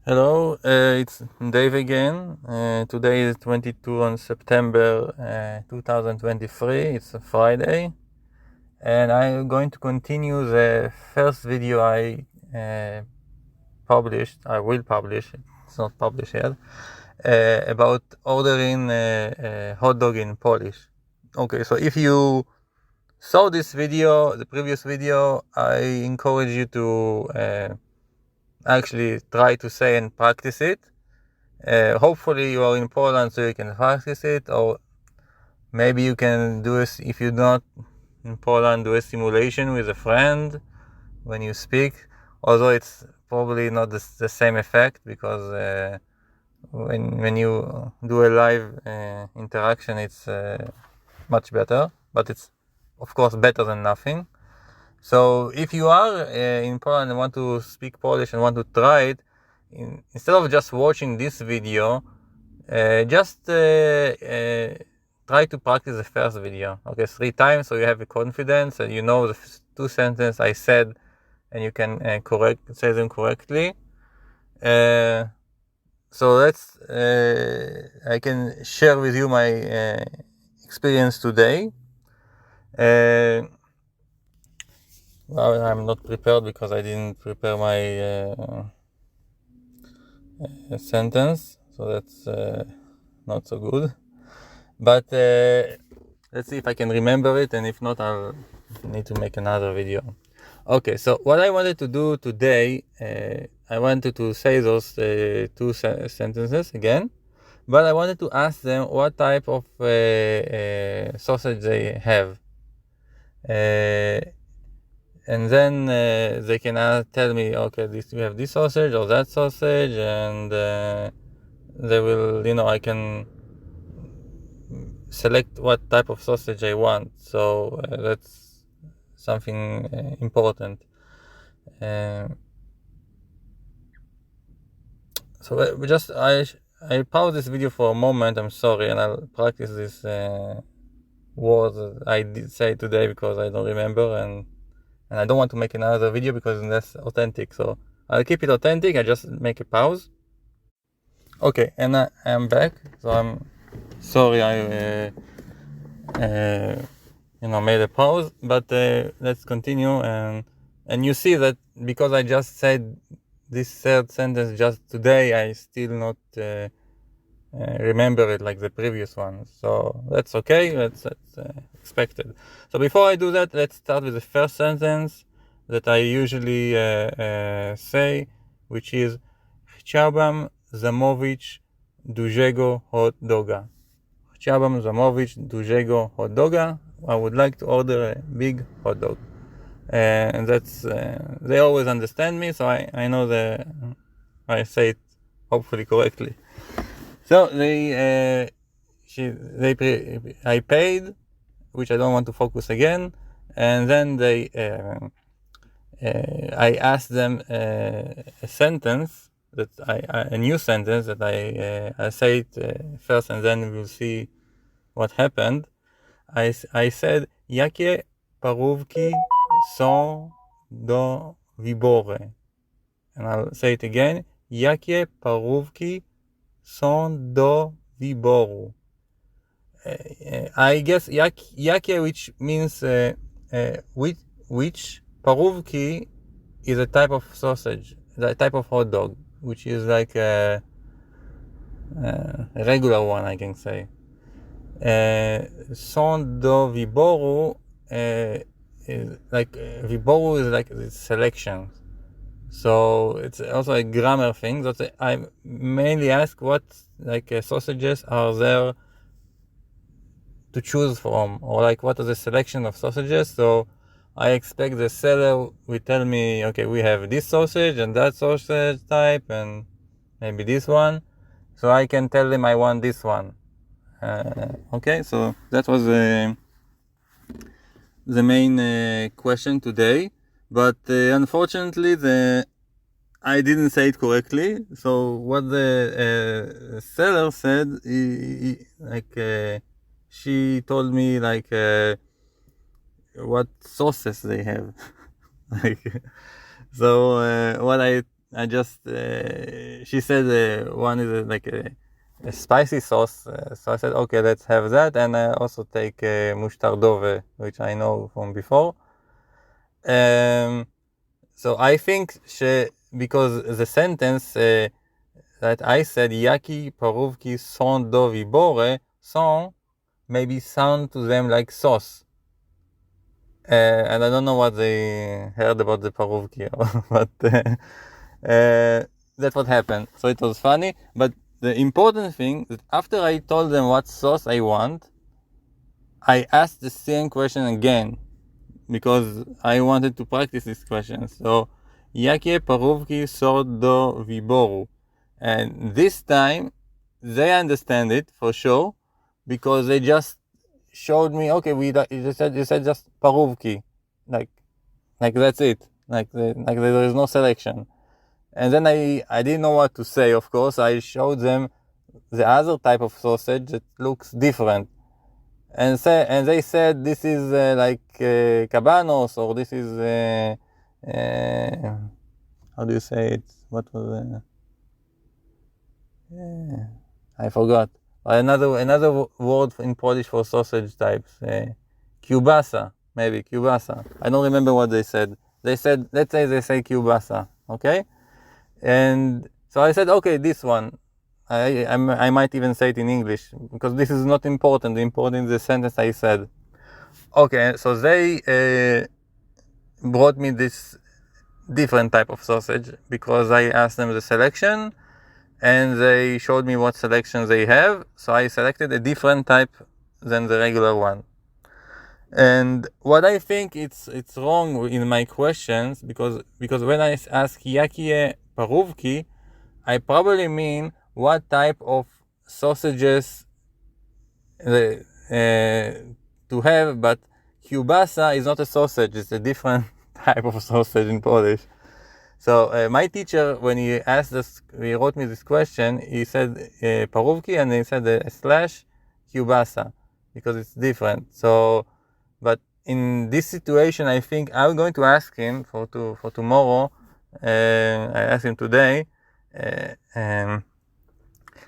Hello, it's Dave again. Today is 22 on September 2023. It's a Friday, and I'm going to continue the first video I published. I will publish. It's not published yet. About ordering hot dog in Polish. Okay, so if you saw this video, the previous video, I encourage you to actually try to say and practice it. Hopefully you are in Poland so you can practice it, or maybe you can do it if you're not in Poland, do a simulation with a friend when you speak, although it's probably not the same effect because when you do a live interaction it's much better, but it's of course better than nothing. So if you are in Poland and want to speak Polish and want to try it, instead of just watching this video, just try to practice the first video, okay, 3 times, so you have a confidence and you know the 2 sentences I said, and you can say them correctly. So I can share with you my experience today. Well, I'm not prepared because I didn't prepare my sentence, so that's not so good. But let's see if I can remember it, and if not, I'll need to make another video. Okay, so what I wanted to do today, I wanted to say those 2 sentences again, but I wanted to ask them what type of sausage they have. And then they can tell me, okay, we have this sausage or that sausage, and they will, I can select what type of sausage I want. So that's something important. So I pause this video for a moment. I'm sorry, and I'll practice this words that I did say today because I don't remember, and I don't want to make another video because that's authentic. So I'll keep it authentic. I just make a pause. Okay, and I am back. So I'm sorry I made a pause, but let's continue. And you see that because I just said this 3rd sentence just today, I still not remember it like the previous one. So that's okay. That's expected. So before I do that, let's start with the first sentence that I usually say, which is Chciałbym zamówić dużego hot doga. Chciałbym zamówić dużego hot doga. I would like to order a big hot dog. And that's they always understand me, so I know I say it hopefully correctly. So I paid, which I don't want to focus again, and then I asked them a sentence that a new sentence that I say it first, and then we'll see what happened. I said, Jakie parówki są do wyboru? And I'll say it again. Jakie parówki są do wyboru? I guess jakie, which means which. Parówki is a type of sausage, a type of hot dog, which is like a regular one, I can say. Są do wyboru is like wyboru is like selection. So it's also a grammar thing. So I mainly ask what sausages are there to choose from, or like what are the selection of sausages. So I expect the seller will tell me, okay, we have this sausage and that sausage type and maybe this one. So I can tell them I want this one. Okay, so that was the main question today. But unfortunately, I didn't say it correctly. So what the seller said, she told me what sauces they have. So what I I just she said one is like a spicy sauce, so I said okay, let's have that, and I also take musztardowy, which I know from before. So I think because the sentence that I said Jakie, parówki są do wyboru, są maybe sound to them like sauce. And I don't know what they heard about the parówki, but that's what happened. So it was funny, but the important thing is after I told them what sauce I want, I asked the same question again because I wanted to practice this question. So, jakie parówki są do wyboru? And this time, they understand it for sure because they just showed me, okay, you said just parówki, like that's it, like there is no selection. And then I didn't know what to say. Of course, I showed them the other type of sausage that looks different, and they said this is like cabanos, or this is how do you say it? What was I forgot. Another word in Polish for sausage types. Kiełbasa, maybe kiełbasa. I don't remember what they said. Let's say they say kiełbasa, okay? And so I said, okay, this one. I might even say it in English because this is not important. The important is the sentence I said. Okay, so they brought me this different type of sausage because I asked them the selection. And they showed me what selections they have, so I selected a different type than the regular one. And what I think it's wrong in my questions, because when I ask Jakie parówki, I probably mean what type of sausages to have, but kiełbasa is not a sausage, it's a different type of sausage in Polish. So my teacher, when he wrote me this question, he said parówki, and he said slash kiełbasa because it's different. So, but in this situation, I think I'm going to ask him for tomorrow. I asked him today.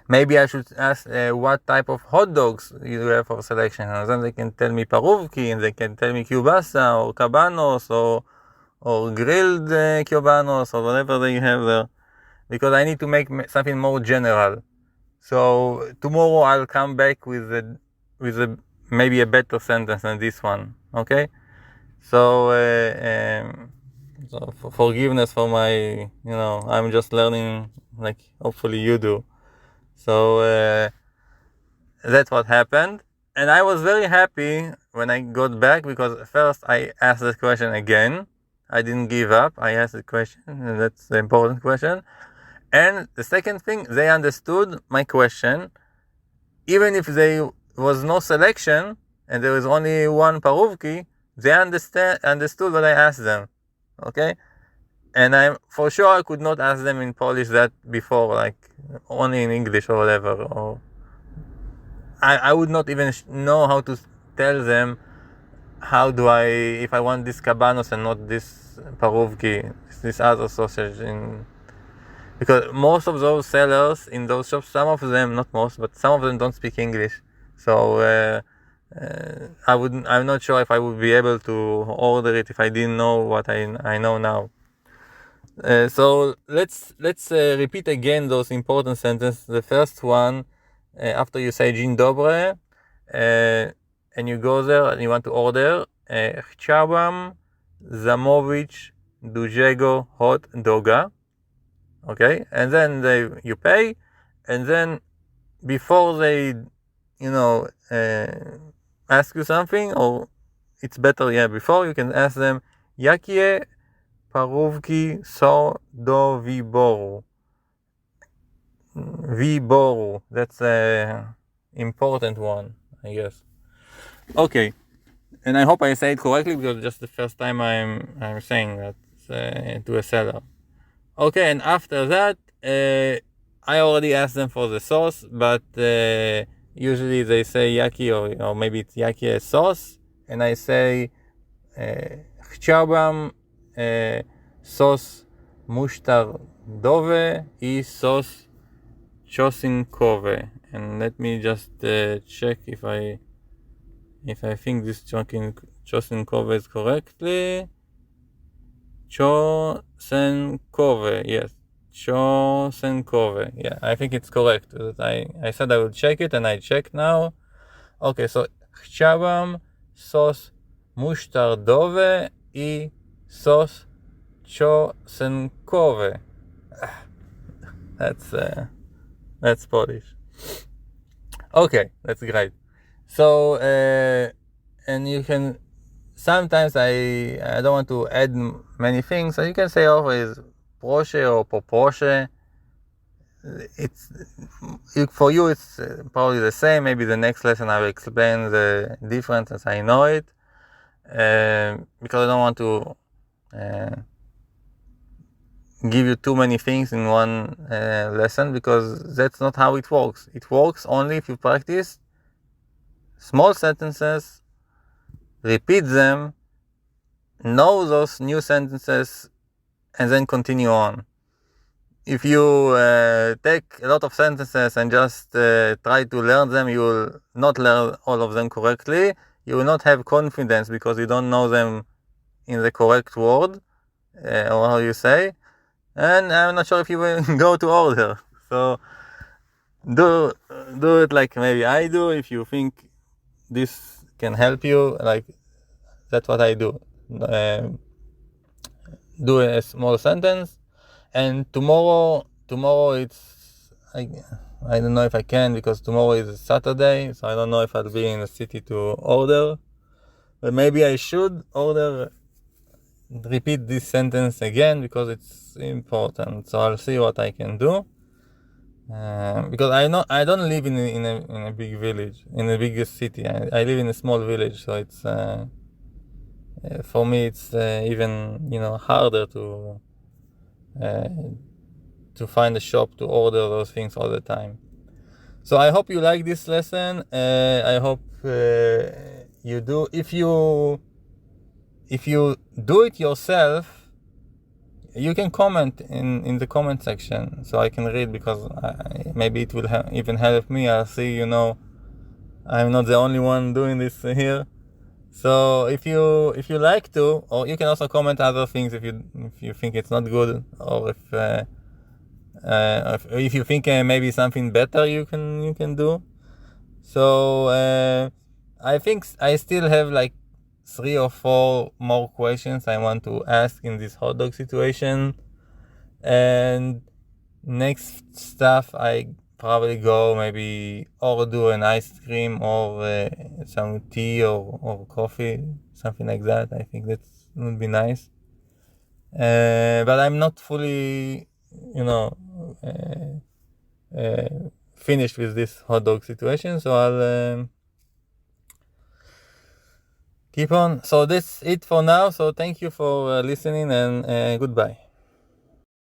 Maybe I should ask what type of hot dogs you have for selection, and then they can tell me parówki, and they can tell me kiełbasa or cabanos or grilled kiełbanos or whatever they have there, because I need to make something more general. So tomorrow I'll come back with a maybe a better sentence than this one. Okay, so forgiveness for my, I'm just learning, like hopefully you do. So that's what happened, and I was very happy when I got back because first I asked this question again. I didn't give up. I asked the question, and that's the important question. And the second thing, they understood my question, even if there was no selection and there was only one parówki. They understood what I asked them. Okay, and for sure I could not ask them in Polish that before, like only in English or whatever. Or I would not even know how to tell them. How do if I want this cabanos and not this parówki, this other sausage? Because most of those sellers in those shops, some of them, not most, but some of them don't speak English. So I'm not sure if I would be able to order it if I didn't know what I know now. So let's repeat again those important sentences. The first one, after you say Dzień, dobry, and you go there and you want to order, Chciałbym, zamówić dużego hot doga. Okay, and then you pay, and then before they, ask you something, or it's better, before you can ask them, jakie parówki są do wyboru? Wyboru, that's a important one, I guess. Okay, and I hope I say it correctly because just the first time I'm saying that to a seller. Okay, and after that, I already asked them for the sauce, but usually they say Jakie or maybe it's Jakie sauce, and I say Chciałbym sos musztardowy i sos czosnkowy. And let me just check if I think this czosnkowy is correctly. Czosnkowy, yes. Czosnkowy. Yeah, I think it's correct. I said I would check it and I check now. Okay, so chciałbym sos musztardowy i sos czosnkowy. That's Polish. Okay, that's great. So and you can sometimes I don't want to add many things, so you can say always proszę or poproszę. For you it's probably the same. Maybe the next lesson I will explain the difference as I know it, because I don't want to give you too many things in one lesson, because that's not how it works. It works only if you practice small sentences, repeat them, know those new sentences, and then continue on. If you take a lot of sentences and just try to learn them, you will not learn all of them correctly. You will not have confidence because you don't know them in the correct word, or how you say. And I'm not sure if you will go to order. So do it like maybe I do. If you think this can help you, like that's what I do. Do a small sentence, and tomorrow it's I don't know if I can, because tomorrow is Saturday, so I don't know if I'll be in the city to order, but maybe I should repeat this sentence again because it's important. So I'll see what I can do, because I don't live in a big village, in a big city. I live in a small village, so it's for me it's even harder to find a shop to order those things all the time. So I hope you like this lesson. I hope you do. If you do it yourself, you can comment in the comment section so I can read, because maybe it will even help me. I'll see, I'm not the only one doing this here. So if you like to, or you can also comment other things if you think it's not good, or if you think maybe something better you can do. So I think I still have like 3 or 4 more questions I want to ask in this hot dog situation, and next stuff I probably go maybe or do an ice cream or some tea or coffee, something like that. I think that would be nice, but I'm not fully finished with this hot dog situation, so I'll keep on. So that's it for now. So thank you for listening, and goodbye.